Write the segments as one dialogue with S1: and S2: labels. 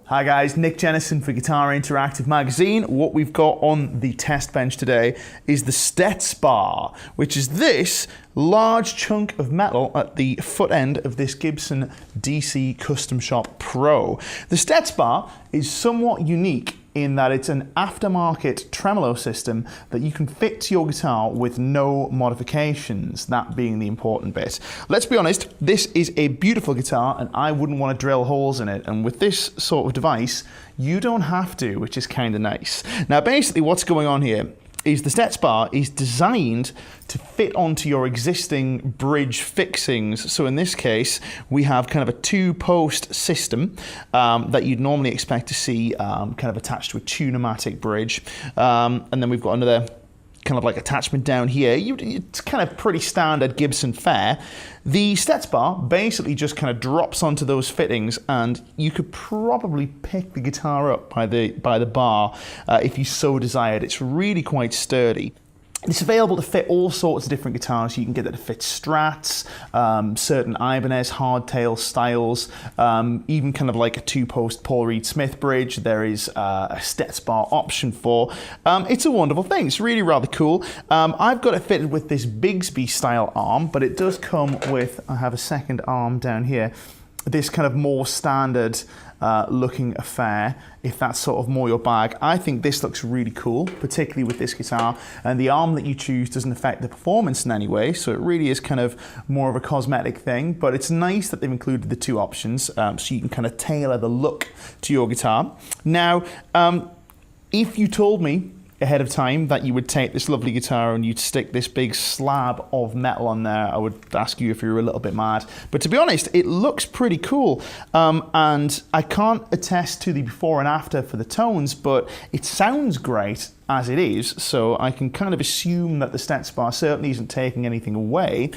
S1: Hi guys, Nick Jennison for Guitar Interactive Magazine. What we've got on the test bench today is the Stetsbar, which is this large chunk of metal at the foot end of this Gibson DC Custom Shop Pro. The Stetsbar is somewhat unique in that it's an aftermarket tremolo system that you can fit to your guitar with no modifications, that being the important bit. Let's be honest, this is a beautiful guitar and I wouldn't want to drill holes in it, and with this sort of device, you don't have to, which is kind of nice. Now basically what's going on here is the Stetsbar is designed to fit onto your existing bridge fixings. So in this case, we have kind of a two-post system that you'd normally expect to see kind of attached to a tune-o-matic bridge. And then we've got another kind of like attachment down here. It's kind of pretty standard Gibson fare. The Stetsbar basically just kind of drops onto those fittings, and you could probably pick the guitar up by the bar if you so desired. It's really quite sturdy. It's available to fit all sorts of different guitars. You can get it to fit Strats, certain Ibanez hardtail styles, even kind of like a two-post Paul Reed Smith bridge. There is a Stetsbar option for. It's a wonderful thing. It's really rather cool. I've got it fitted with this Bigsby style arm, but it does come with, I have a second arm down here, this kind of more standard looking affair, if that's sort of more your bag. I think this looks really cool, particularly with this guitar, and the arm that you choose doesn't affect the performance in any way, so it really is kind of more of a cosmetic thing, but it's nice that they've included the two options so you can kind of tailor the look to your guitar. Now, if you told me ahead of time that you would take this lovely guitar and you'd stick this big slab of metal on there, I would ask you if you were a little bit mad. But to be honest, it looks pretty cool. And I can't attest to the before and after for the tones, but it sounds great as it is, so I can kind of assume that the Stetsbar certainly isn't taking anything away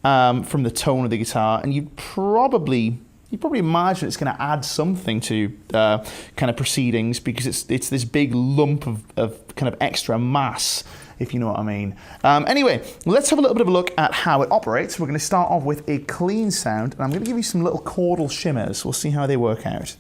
S1: from the tone of the guitar, and you'd probably imagine it's going to add something to kind of proceedings, because it's this big lump of kind of extra mass, if you know what I mean. Anyway, let's have a little bit of a look at how it operates. We're going to start off with a clean sound, and I'm going to give you some little chordal shimmers. We'll see how they work out.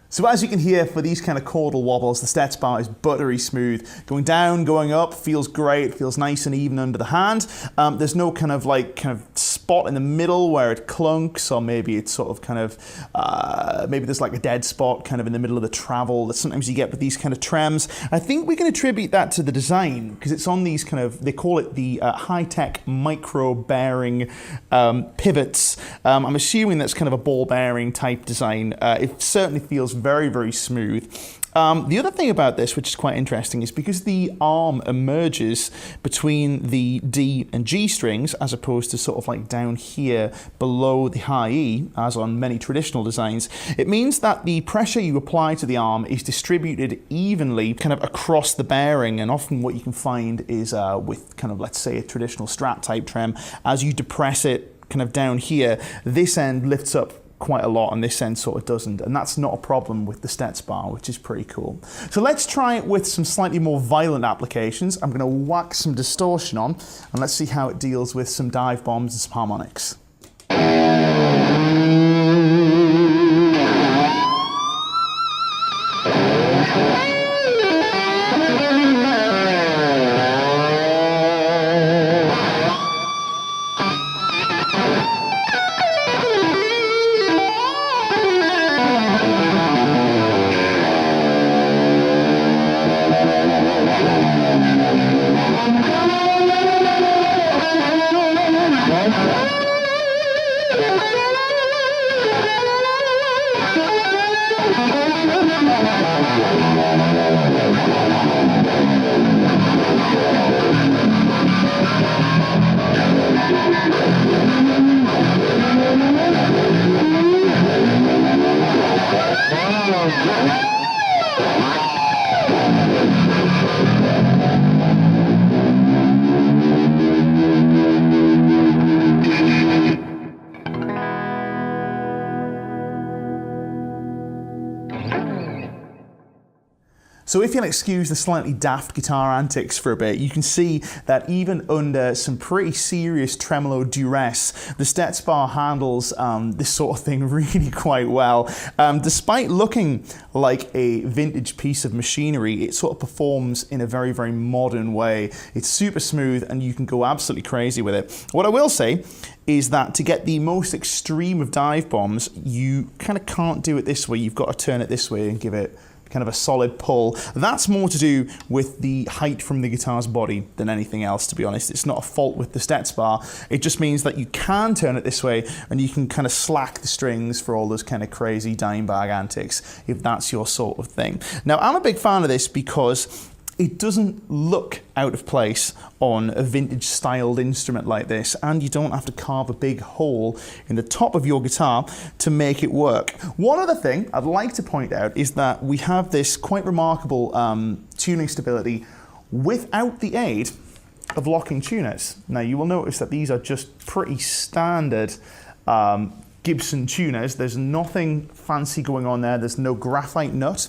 S1: So as you can hear, for these kind of chordal wobbles, the Stetsbar is buttery smooth. Going down, going up, feels great, feels nice and even under the hand. There's no kind of spot in the middle where it clunks, or maybe it's sort of kind of, maybe there's like a dead spot kind of in the middle of the travel that sometimes you get with these kind of trems. I think we can attribute that to the design, because it's on these kind of, they call it the high-tech micro-bearing pivots. I'm assuming that's kind of a ball bearing type design. It certainly feels very, very smooth. The other thing about this, which is quite interesting, is because the arm emerges between the D and G strings, as opposed to sort of like down here below the high E, as on many traditional designs, it means that the pressure you apply to the arm is distributed evenly kind of across the bearing. And often what you can find is with kind of, let's say, a traditional Strat type trem, as you depress it kind of down here, this end lifts up quite a lot and this end sort of doesn't, and that's not a problem with the Stetsbar, which is pretty cool. So let's try it with some slightly more violent applications. I'm going to whack some distortion on, and let's see how it deals with some dive bombs and some harmonics. So if you'll excuse the slightly daft guitar antics for a bit, you can see that even under some pretty serious tremolo duress, the Stetsbar handles this sort of thing really quite well. Despite looking like a vintage piece of machinery, it sort of performs in a very, very modern way. It's super smooth and you can go absolutely crazy with it. What I will say is that to get the most extreme of dive bombs, you kind of can't do it this way. You've got to turn it this way and give it kind of a solid pull. That's more to do with the height from the guitar's body than anything else, to be honest. It's not a fault with the Stetsbar. It just means that you can turn it this way and you can kind of slack the strings for all those kind of crazy dime bag antics, if that's your sort of thing. Now, I'm a big fan of this because it doesn't look out of place on a vintage styled instrument like this, and you don't have to carve a big hole in the top of your guitar to make it work. One other thing I'd like to point out is that we have this quite remarkable tuning stability without the aid of locking tuners. Now you will notice that these are just pretty standard Gibson tuners. There's nothing fancy going on there. There's no graphite nut.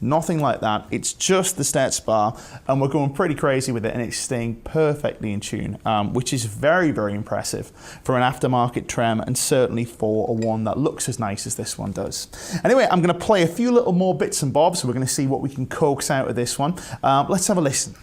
S1: Nothing like that. It's just the Stetsbar, and we're going pretty crazy with it, and it's staying perfectly in tune, which is very, very impressive for an aftermarket trem, and certainly for a one that looks as nice as this one does. Anyway, I'm going to play a few little more bits and bobs, so we're going to see what we can coax out of this one. Let's have a listen.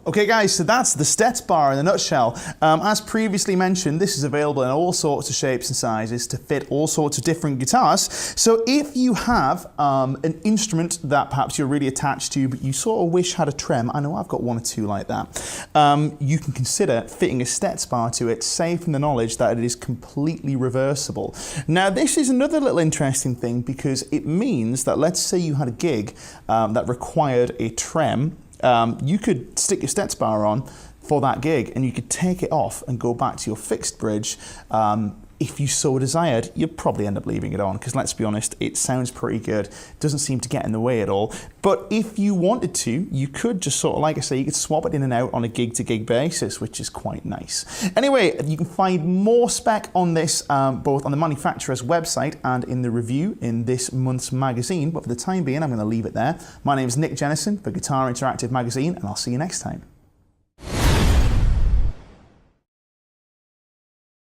S1: Okay guys, so that's the Stetsbar in a nutshell. As previously mentioned, this is available in all sorts of shapes and sizes to fit all sorts of different guitars. So if you have an instrument that perhaps you're really attached to, but you sort of wish had a trem, I know I've got one or two like that, you can consider fitting a Stetsbar to it, safe in the knowledge that it is completely reversible. Now this is another little interesting thing because it means that let's say you had a gig that required a trem. You could stick your Stetsbar on for that gig and you could take it off and go back to your fixed bridge. If you so desired, you'd probably end up leaving it on because let's be honest, it sounds pretty good. It doesn't seem to get in the way at all. But if you wanted to, you could just sort of, like I say, you could swap it in and out on a gig-to-gig basis, which is quite nice. Anyway, you can find more spec on this both on the manufacturer's website and in the review in this month's magazine. But for the time being, I'm going to leave it there. My name is Nick Jennison for Guitar Interactive Magazine, and I'll see you next time.